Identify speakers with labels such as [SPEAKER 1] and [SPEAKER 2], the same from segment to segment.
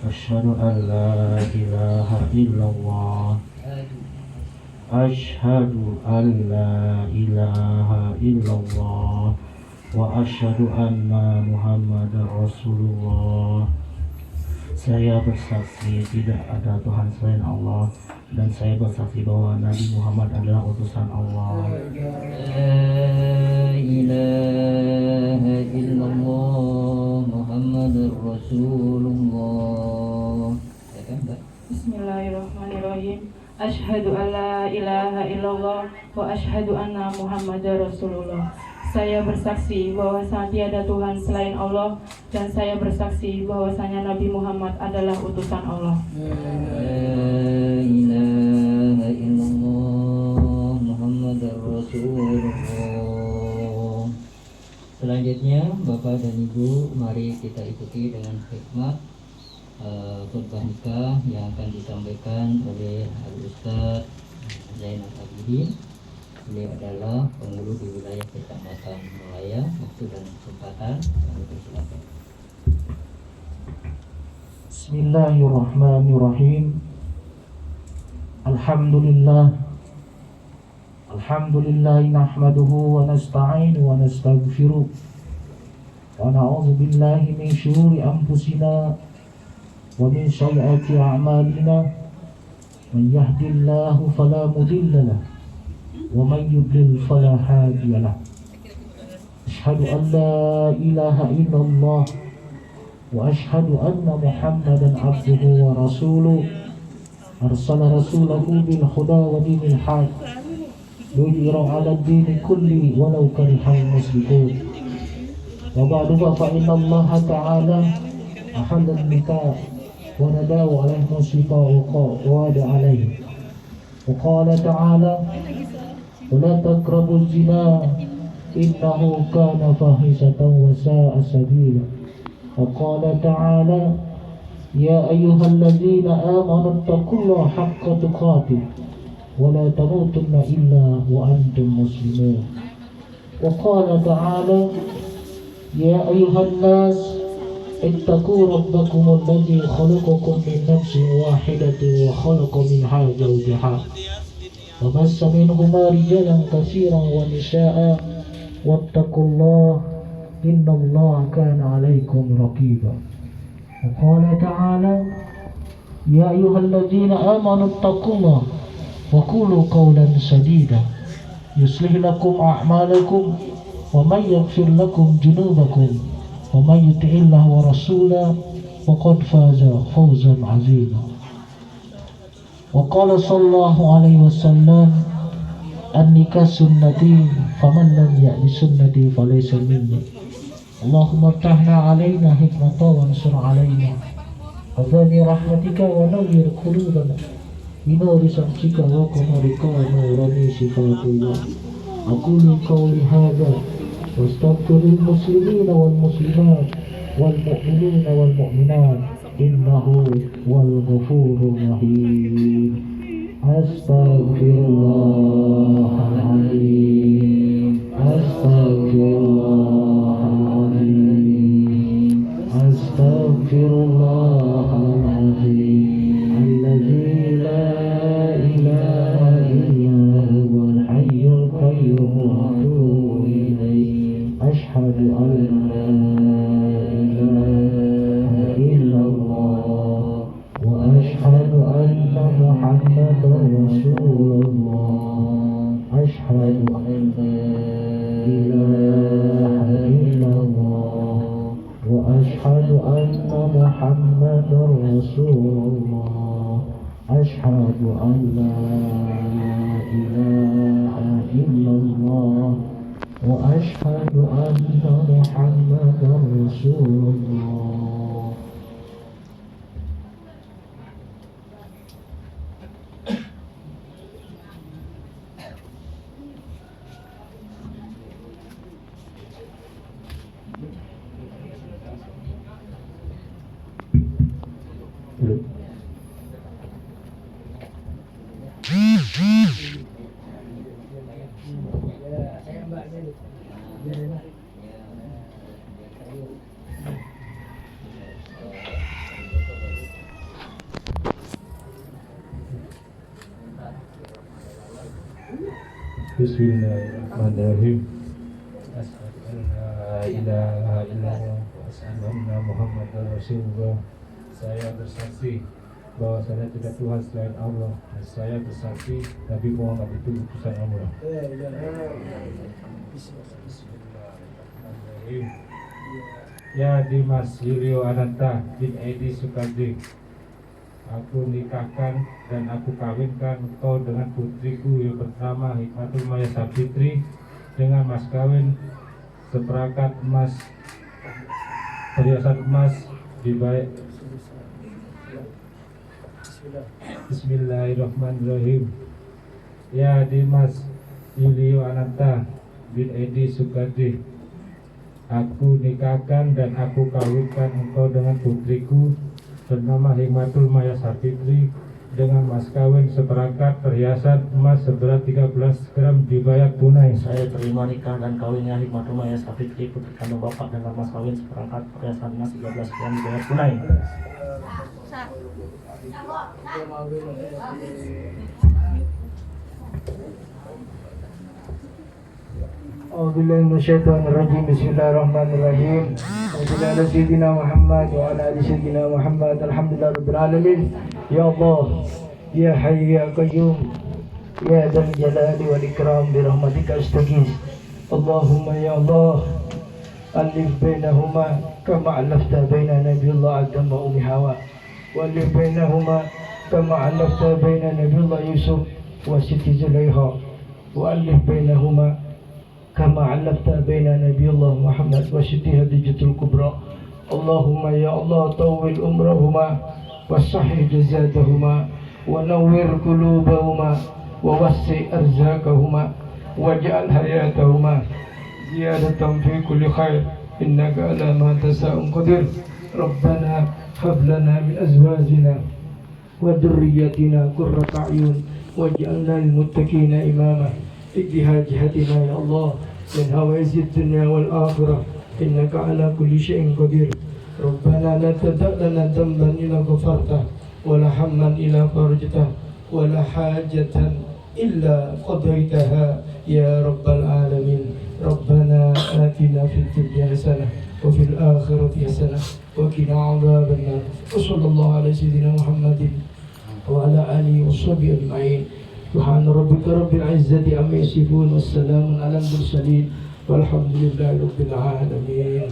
[SPEAKER 1] أشهد أن لا إله إلا الله أشهد أن لا إله إلا الله وأشهد أن محمد رسول الله. Saya bersaksi tidak ada Tuhan selain Allah, dan saya bersaksi bahwa Nabi Muhammad adalah utusan Allah.
[SPEAKER 2] La ilaha illallah Muhammadur Rasulullah.
[SPEAKER 3] Bismillahirrahmanirrahim. Asyhadu an la ilaha illallah wa asyhadu anna Muhammadar Rasulullah. Saya bersaksi bahwa tiada Tuhan selain Allah, dan saya bersaksi bahwasanya Nabi Muhammad adalah utusan Allah.
[SPEAKER 2] La ilaha illallah Muhammadar Rasulullah. Selanjutnya Bapak dan Ibu, mari kita ikuti dengan hikmat khutbah nikah yang akan disampaikan oleh Al-Ustaz Zainal Abidin. Beliau adalah pengulu di wilayah Kecamatan Melaya. Waktu dan kesempatan kami persilakan.
[SPEAKER 1] Bismillahirrahmanirrahim. Alhamdulillah nahmaduhu wa nasta'inu wa nastaghfiruh wa na'udzu billahi min shururi anfusina wa min sayyiati a'malina. Man yahdihillahu fala mudilla lahu wa man yudlil fala hadiya lahu. Asyhadu an la ilaha illallah wa asyhadu anna Muhammadan abduhu wa rasuluh. Arsala rasulahu bil huda wa dinil haq liyudhhirahu 'ala ad-din kulli walau karihal musyrikun. Wa ba'du fa inna Allah ta'ala ahalla an-nikah wa nadahu 'alaihi musifa wa wada 'alaihi. Wa qala ta'ala ولا تقربوا الزنا إنه كان فاحشة وساء سبيلا. وقال تعالى يا أيها الذين آمنوا اتقوا الله حق تقاته ولا تموتن إلا وأنتم مسلمون. وقال تعالى يا أيها الناس اتقوا ربكم الذي خلقكم من نفس واحدة وخلق منها زوجها وبث منهما رجالا كثيرا ونساء واتقوا الله إن الله كان عليكم رقيبا. وقال تعالى يا أيها الذين آمنوا اتقوا الله وقولوا قولا سديدا يصلح لكم أعمالكم ومن يغفر لكم ذنوبكم ومن يطع الله ورسوله فقد فاز فوزا عظيما. وقال صلى الله عليه وسلم النكاح سنتي فمن لم يأت بسنتي فليس مني. اللهم افتحنا علينا حكمة وانصر علينا وفاني رحمتك ونور قلوبنا بنور شمسك وقمرك ونورني صفات الله. أقول قولي هذا واستغفر المسلمين والمسلمات والمؤمنين والمؤمنات إنه هو الغفور الرحيم. أستغفر الله العظيم أستغفر الله العظيم أستغفر الله العظيم الذي لا إله إلا هو الحي القيوم وأتوب إليه. أشهد أن لا إله إلا الله وأشهد أن محمدا رسول الله. أشهد أن لا إله إلا الله وأشهد أن محمدا رسول الله. أشهد أن لا إله إلا الله وأشهد أن محمدا رسول الله.
[SPEAKER 4] Bismillahirrahmanirrahim. Asyhadu an la ilaha illallah wa asyhadu anna Muhammadar Rasulullah. Saya bersaksi bahwasanya tidak Tuhan selain Allah, dan saya bersaksi Nabi Muhammad itu utusan Allah. Bismillahirrahmanirrahim. Ya Dimas Yulio Ananta bin Edi Sukardi, aku nikahkan dan aku kawinkan engkau dengan putriku yang bernama Hikmatul Maya Sapitri dengan mas kawin seperakat emas, perhiasan emas dibayar. Bismillahirrahmanirrahim. Ya Dimas Yulio Ananta bin Edi Sukardi, aku nikahkan dan aku kawinkan engkau dengan putriku bernama Hikmatul Maya Sapitri dengan mas kawin seperangkat perhiasan emas seberat 13 gram dibayar tunai.
[SPEAKER 1] Saya terima nikah dan kawinnya Hikmatul Maya Sapitri putri kandung bapak dengan mas kawin seperangkat perhiasan emas 13 gram dibayar tunai.
[SPEAKER 5] A'udzubillahiminasyaitonirrajim. Bismillahirrahmanirrahim. Ala sayyidina Muhammad wa ala ali sayyidina Muhammad. Alhamdulillahirabbil alamin. Ya Allah, ya Hayy ya Qayyum, ya Dzal Jalali wal Ikram, bi rahmatika astaghits. Allahumma ya Allah, alif bainahuma kama alafta baina Nabiyullah Adam wa Ummi Hawa, wa alif bainahuma kama alafta baina Nabiyullah Yusuf wa Siti Zulaikha, wa alif bainahuma كما علفت بين نبي الله محمد وشتي هديجة الكبرى. اللهم يا الله طول عمرهما وصحح جزاتهما ونور قلوبهما ووسع أرزاقهما واجعل حياتهما زيادة في كل خير إنك على ما تشاء قدير. ربنا هب لنا من أزواجنا وذريتنا قرة أعين واجعلنا للمتقين إماما. اجتهاد جهتنا يا الله من هوائج الدنيا والآخرة إنك على كل شيء قدير. ربنا لا تدع لنا ذنبا إلا غفرته ولا هما إلا فرجته ولا حاجة إلا قضيتها يا رب العالمين. ربنا آتنا في الدنيا حسنة وفي الآخرة حسنة وقنا عذاب النار. وصلى الله على سيدنا محمد وعلى آله وصحبه أجمعين. سبحان ربك رب العزة عما يصفون والسلام على المرسلين والحمد لله رب العالمين.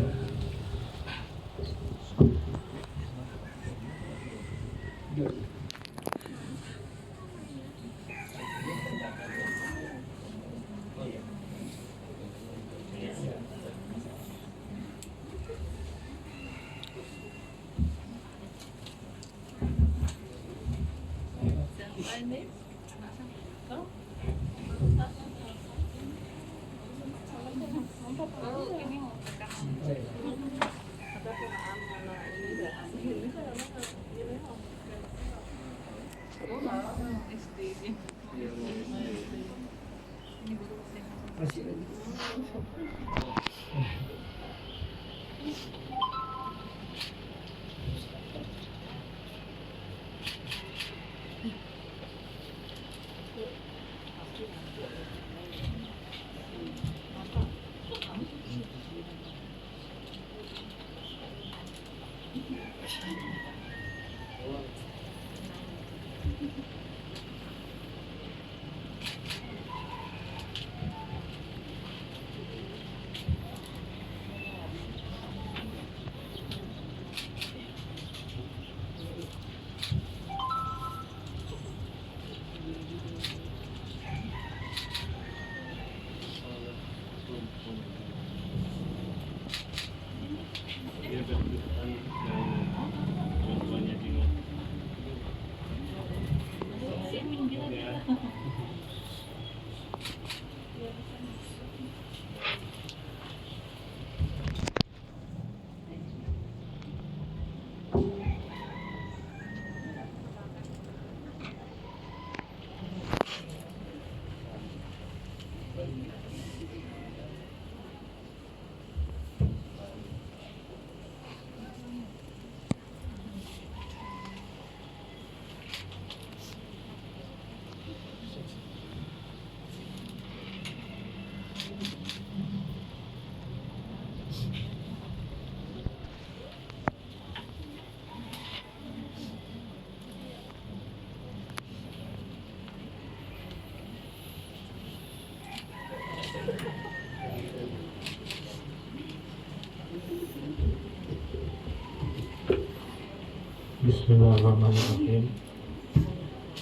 [SPEAKER 1] Bismillahirrahmanirrahim.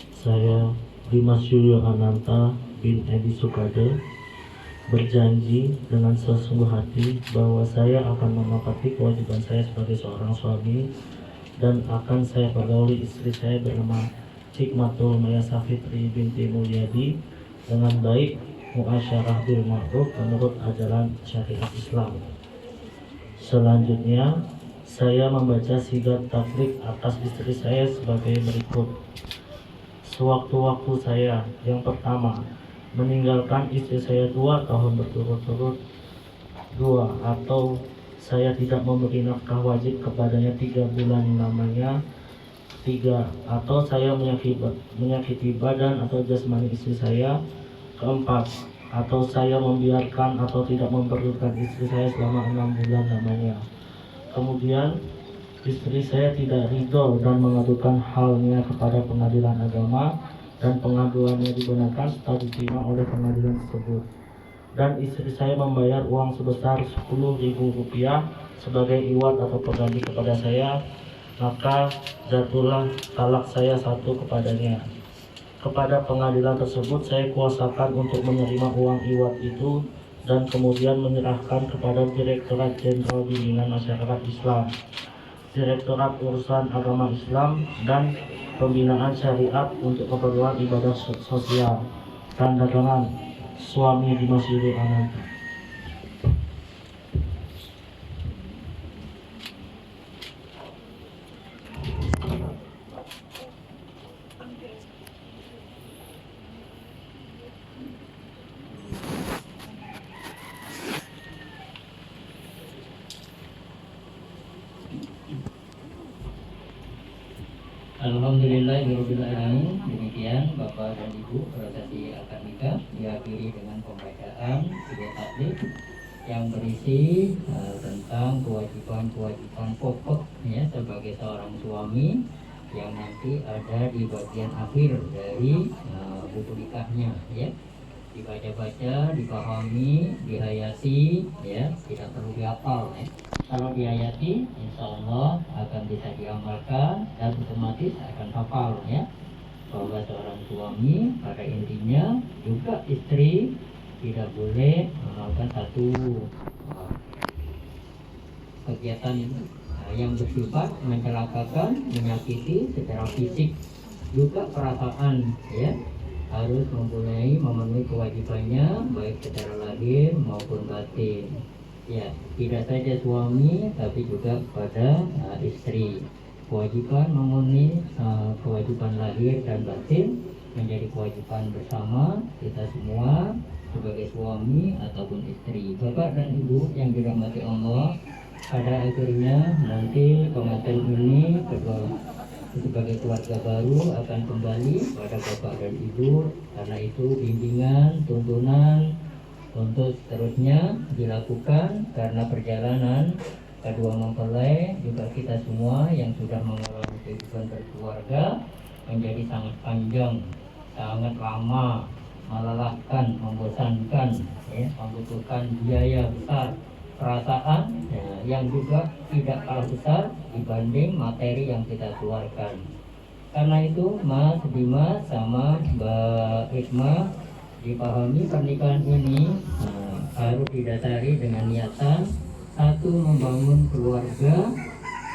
[SPEAKER 1] Saya Dimas Yulio Ananta bin Edi Sukade berjanji dengan sesungguh hati bahwa saya akan menepati kewajiban saya sebagai seorang suami dan akan saya pergauli istri saya bernama Hikmatul Mayasa Fitri binti Mulyadi dengan baik, muasyarah bil ma'ruf menurut ajaran syariat Islam. Selanjutnya, saya membaca sigat taklif atas istri saya sebagai berikut. Sewaktu-waktu saya yang pertama meninggalkan istri saya 2 tahun berturut-turut, 2 atau saya tidak memberi nafkah wajib kepadanya 3 bulan lamanya, 3 atau saya menyakiti badan atau jasmani istri saya, 4 atau saya membiarkan atau tidak memperlukan istri saya selama 6 bulan lamanya. Kemudian istri saya tidak ridho dan mengadukan halnya kepada pengadilan agama dan pengaduannya dibenarkan setelah diterima oleh pengadilan tersebut. Dan istri saya membayar uang sebesar Rp10.000 sebagai iwat atau pengganti kepada saya, maka jatuhlah talak saya 1 kepadanya. Kepada pengadilan tersebut saya kuasakan untuk menerima uang iwat itu dan kemudian menyerahkan kepada Direktorat Jenderal Bimbingan Masyarakat Islam, Direktorat Urusan Agama Islam dan Pembinaan Syariat untuk keperluan ibadah sosial. Tanda tangan suami Dimas Yulio Ananta.
[SPEAKER 2] Alhamdulillahirrahmanirrahim. Demikian Bapak dan Ibu prosesi akad nikah diakhiri dengan pembacaan sigat taklif yang berisi tentang kewajiban-kewajiban pokok ya sebagai seorang suami yang nanti ada di bagian akhir dari buku nikahnya ya. Dibaca-baca, dipahami, dihayati ya, tidak perlu dihafal ya. Kalau dihayati, insya Allah akan bisa diamalkan dan otomatis akan hafal ya. Bahwa seorang suami pada intinya juga istri tidak boleh melakukan satu kegiatan yang bersifat mencelakakan, menyakiti secara fisik, juga perasaan ya. Harus memenuhi kewajibannya baik secara lahir maupun batin. Ya, tidak saja suami tapi juga kepada istri. Kewajiban memenuhi kewajiban lahir dan batin menjadi kewajiban bersama kita semua sebagai suami ataupun istri. Bapak dan Ibu yang dirahmati Allah, pada akhirnya nanti pengantin ini sebagai keluarga baru akan kembali pada Bapak dan Ibu. Karena itu bimbingan, tuntunan untuk seterusnya dilakukan karena perjalanan kedua mempelai juga kita semua yang sudah mengalami kehidupan berkeluarga menjadi sangat panjang, sangat lama, melelahkan, membosankan, ya, membutuhkan biaya besar, perasaan ya, yang juga tidak kalah besar dibanding materi yang kita keluarkan. Karena itu Mas Dimas sama Mbak Hikmah dipahami pernikahan ini harus didasari dengan niatan satu, membangun keluarga,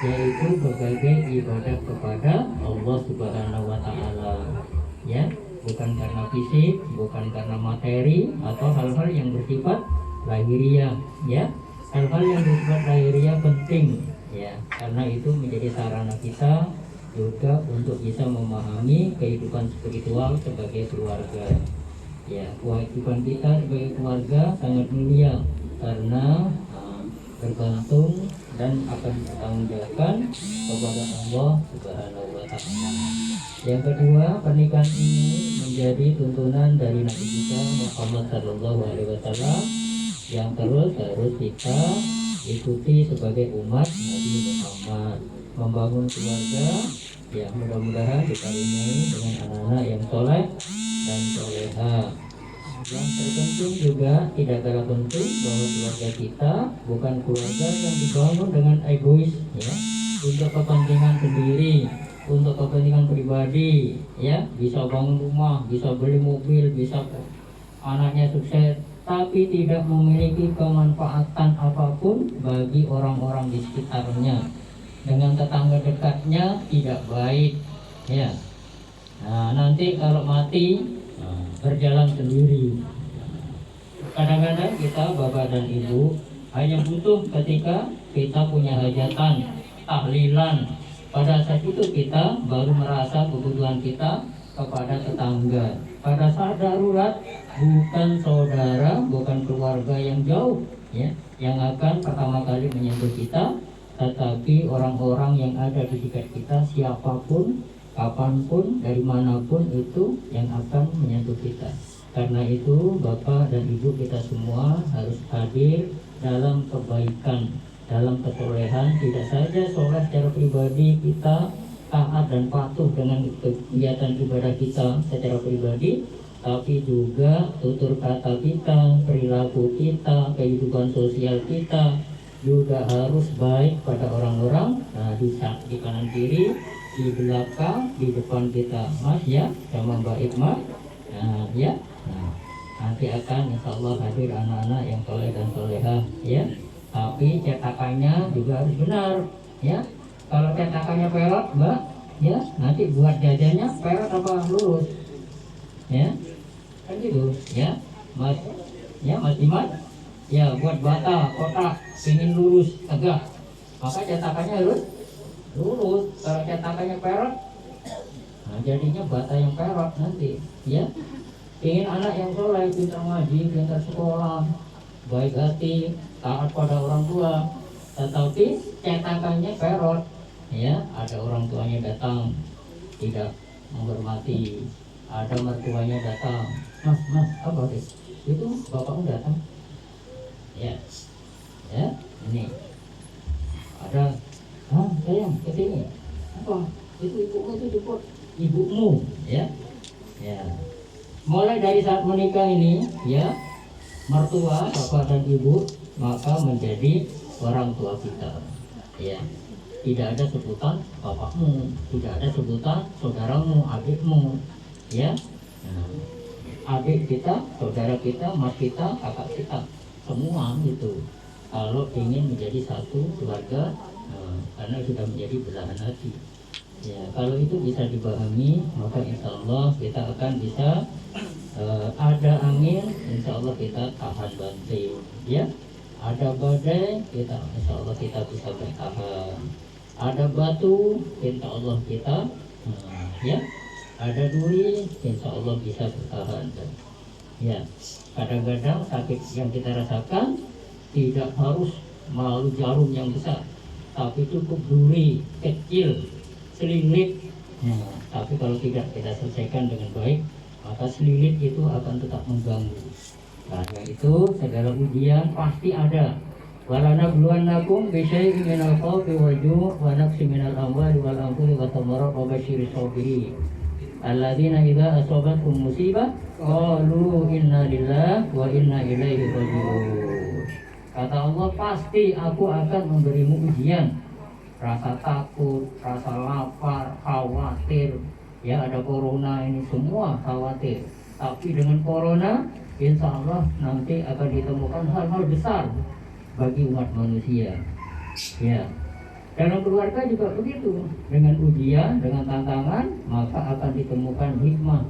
[SPEAKER 2] yaitu berbagai ibadah kepada Allah Subhanahu wa Ta'ala ya, bukan karena fisik, bukan karena materi atau hal-hal yang bersifat lahiriah ya. Hal-hal yang bersifat lahiriah penting ya, karena itu menjadi sarana kita juga untuk bisa memahami kehidupan spiritual sebagai keluarga ya. Kewajiban kita sebagai keluarga sangat mulia karena bergantung dan akan bertanggungjawabkan kepada Allah Subhanahu wa Ta'ala. Yang kedua, pernikahan ini menjadi tuntunan dari Nabi kita Muhammad Sallallahu Alaihi Wasallam yang terus harus kita ikuti sebagai umat Nabi Muhammad. Membangun keluarga ya, mudah-mudahan dikaruniai dengan anak-anak yang soleh dan soleha. Yang terpenting juga tidak kalah penting bahwa keluarga kita bukan keluarga yang dibangun dengan egois ya, untuk kepentingan sendiri, untuk kepentingan pribadi, ya, bisa bangun rumah, bisa beli mobil, bisa anaknya sukses, tapi tidak memiliki kemanfaatan apapun bagi orang-orang di sekitarnya. Dengan tetangga dekatnya tidak baik, ya. Nah, nanti kalau mati berjalan sendiri. Kadang-kadang kita bapak dan ibu hanya butuh ketika kita punya hajatan, tahlilan. Pada saat itu kita baru merasa kebutuhan kita kepada tetangga. Pada saat darurat, bukan saudara, bukan keluarga yang jauh, ya, yang akan pertama kali menyentuh kita, tetapi orang-orang yang ada di dekat kita, siapapun, kapanpun, dari manapun itu yang akan menyentuh kita. Karena itu Bapak dan Ibu kita semua harus hadir dalam kebaikan, dalam ketolehan. Tidak saja soleh secara pribadi kita taat dan patuh dengan kegiatan ibadah kita secara pribadi, tapi juga tutur kata kita, perilaku kita, kehidupan sosial kita juga harus baik pada orang-orang. Nah, di kanan kiri, di belakang, di depan kita, Mas, ya, sama Mbak Ikma. Nah, ya. Nah, nanti akan insya Allah hadir anak-anak yang soleh dan solehah, ya. Tapi cetakannya juga harus benar, ya. Kalau cetakannya perak, Mbak, ya, nanti buat jajannya perak apa lurus, ya, kan gitu, ya, Mas, ya, Mas Dimas, ya, buat bata, kotak, ingin lurus, tegak, maka cetakannya harus lurus. Kalau cetakannya perak, nah jadinya bata yang perak nanti, ya. Ingin anak yang soleh, pintar ngaji, pintar sekolah, baik hati, taat pada orang tua, tetapi cetakannya perot, ya, ada orang tuanya datang tidak menghormati, ada mertuanya datang, mas apa itu bapakmu datang, ya, ya, ini ada, sayang kesini, apa itu ibumu, itu jemput ibumu, ya, ya. Mulai dari saat menikah ini, ya, mertua, bapak dan ibu, maka menjadi orang tua kita, ya. Tidak ada sebutan bapakmu, tidak ada sebutan saudaramu, adikmu, ya. Nah, adik kita, saudara kita, mas kita, kakak kita, semua gitu. Kalau ingin menjadi satu keluarga, karena sudah menjadi belahan hati. Ya, kalau itu bisa dipahami, maka insya Allah kita akan bisa ada angin, insya Allah kita tahan banting, ya. Ada badai, kita insya Allah kita bisa bertahan. Ada batu, insya Allah kita, ya. Ada duri, insya Allah bisa bertahan. Ya, kadang-kadang sakit yang kita rasakan tidak harus melalui jarum yang besar, tapi cukup duri kecil, selilit. Tapi kalau tidak kita selesaikan dengan baik, maka selilit itu akan tetap mengganggu. Karena itu segala ujian pasti ada. Walanabluwannakum bisyai'in minal khawfi wal ju' wa naqsin minal amwali wal anfusi wat thamarat wa basyiris sabirin. Alladzina idza asabatkum musibah qalu inna lillahi wa inna ilaihi raji'un. Kata Allah, pasti aku akan memberimu ujian. Rasa takut, rasa lapar, khawatir, ya, ada corona ini, semua khawatir. Tapi dengan corona, insya Allah nanti akan ditemukan hal-hal besar bagi umat manusia, ya. Dalam keluarga juga begitu, dengan ujian, dengan tantangan, maka akan ditemukan hikmah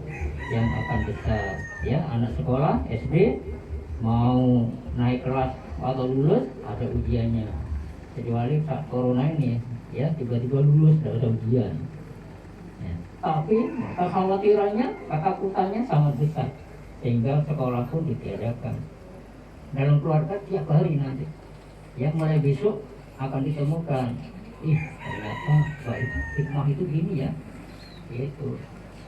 [SPEAKER 2] yang akan besar, ya. Anak sekolah SD mau naik kelas atau lulus, ada ujiannya. Kecuali saat corona ini, ya, tiba-tiba lulus tidak ada ujian, ya. Tapi kekhawatirannya, ketakutannya sangat besar, sehingga sekolah pun ditiadakan. Dalam keluarga tiap hari nanti, ya, mulai besok akan ditemukan, ternyata hikmah itu gini, ya, itu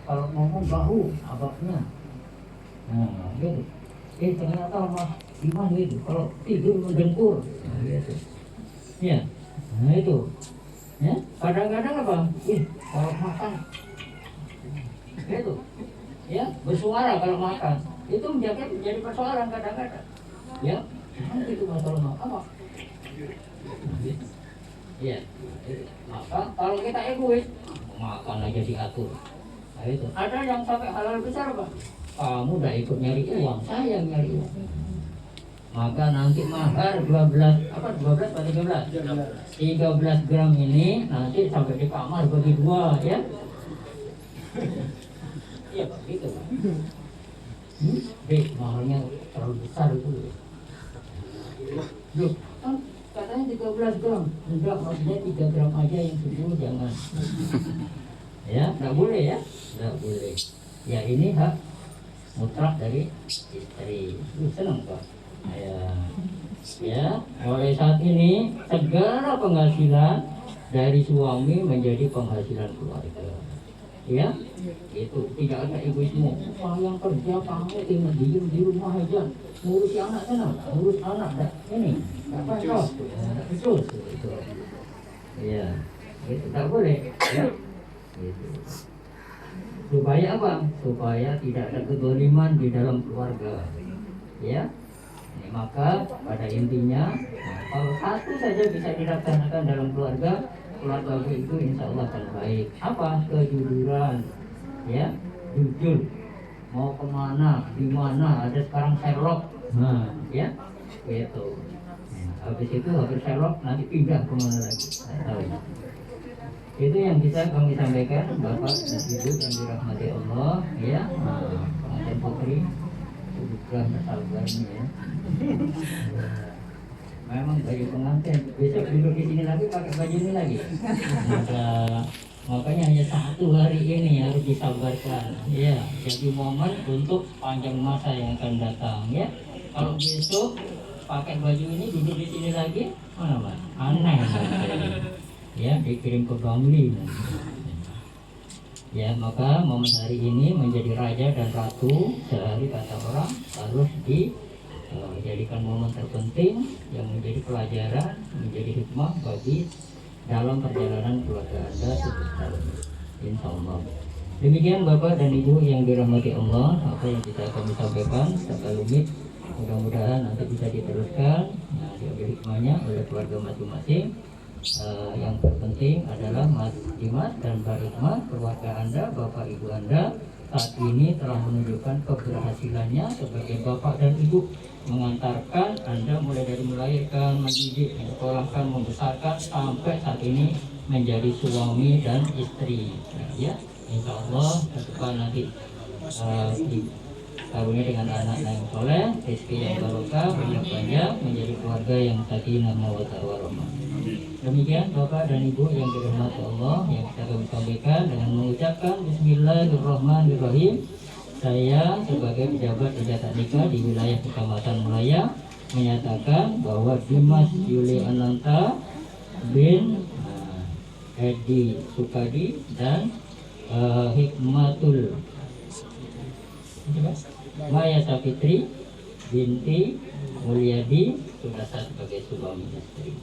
[SPEAKER 2] kalau ngomong bahu abaknya, nah gitu. Ternyata mas gimana itu kalau tidur mendengkur, nah, gitu, ya. Nah itu, ya, kadang-kadang apa, kalau makan itu, ya, bersuara kalau makan itu menjadi persoalan kadang-kadang, ya. Itu masalah apa? Iya. Maka kalau kita egois, makan aja diatur. Nah, itu. Ada yang sampai halal besar, Pak. Kamu udah ikut nyari uang, saya yang nyari uang. Maka nanti mahar 12 atau 13 gram ini nanti sampai di kamar bagi 2 ya. Iya Pak, gitu Pak. Mahalnya terlalu besar itu. Loh, kan katanya 13 gram. Enggak, maksudnya 3 gram aja, yang 10 jangan. Ya, nggak boleh ya, nggak boleh. Ya ini hak mutlak dari istri. Senang Pak. Ya, mulai saat ini segala penghasilan dari suami menjadi penghasilan keluarga. Ya, itu tidak ada egoisme. Yang kerja kamu tinggal di rumah aja, ngurus anak sana, ngurus anak dah. Ini nggak pas, betul itu. Ya, itu tak boleh. Ya, itu. Supaya apa? Supaya tidak ada kezaliman di dalam keluarga. Ya. Maka pada intinya, kalau satu saja bisa dilaksanakan dalam keluarga itu insya Allah akan baik. Apa? Kejujuran, ya, jujur. Mau kemana, di mana? Ada sekarang Sherlock, nah, ya, gitu. Habis itu habis Sherlock nanti pindah kemana lagi? Tahu. Itu yang bisa kami sampaikan, Bapak dan Ibu yang dirahmati Allah, ya, dan putri. Bukan sabarnya ya. Memang baju pengantin. Besok duduk di sini lagi pakai baju ini lagi. Makanya hanya 1 hari ini harus disabarkan. Ya, jadi momen untuk panjang masa yang akan datang ya. Kalau besok pakai baju ini duduk di sini lagi, mana Mas? Aneh. Ya, dikirim ke Bangli. Ya, maka momen hari ini menjadi raja dan ratu sehari kata orang harus dijadikan momen terpenting yang menjadi pelajaran, menjadi hikmah bagi dalam perjalanan keluarga Anda setahun. Insya Allah. Demikian Bapak dan Ibu yang dirahmati Allah, apa yang bisa kami sampaikan secara lumit, mudah-mudahan nanti bisa diteruskan. Nah, diambil hikmahnya oleh keluarga masing-masing. Yang terpenting adalah Mas Dimas dan Mbak Hikmah, keluarga Anda, Bapak Ibu Anda saat ini telah menunjukkan keberhasilannya sebagai Bapak dan Ibu, mengantarkan Anda mulai dari melahirkan, mendidik, menyekolahkan, membesarkan sampai saat ini menjadi suami dan istri. Nah, ya, insya Allah ke depan nanti dikaruniai dengan anak yang soleh, rezeki yang barokah, banyak panjang, menjadi keluarga yang sakinah mawaddah warahmah. Demikian Bapak dan Ibu yang dirahmati Allah, yang kita kami sampaikan dengan mengucapkan Bismillahirrahmanirrahim. Saya sebagai pejabat ijazah nikah di wilayah Kecamatan Melaya menyatakan bahwa Dimas Yuli Ananta bin Edi Sukadi dan Hikmatul Maya Sapitri binti Mulyadi sudah sah sebagai suami istri.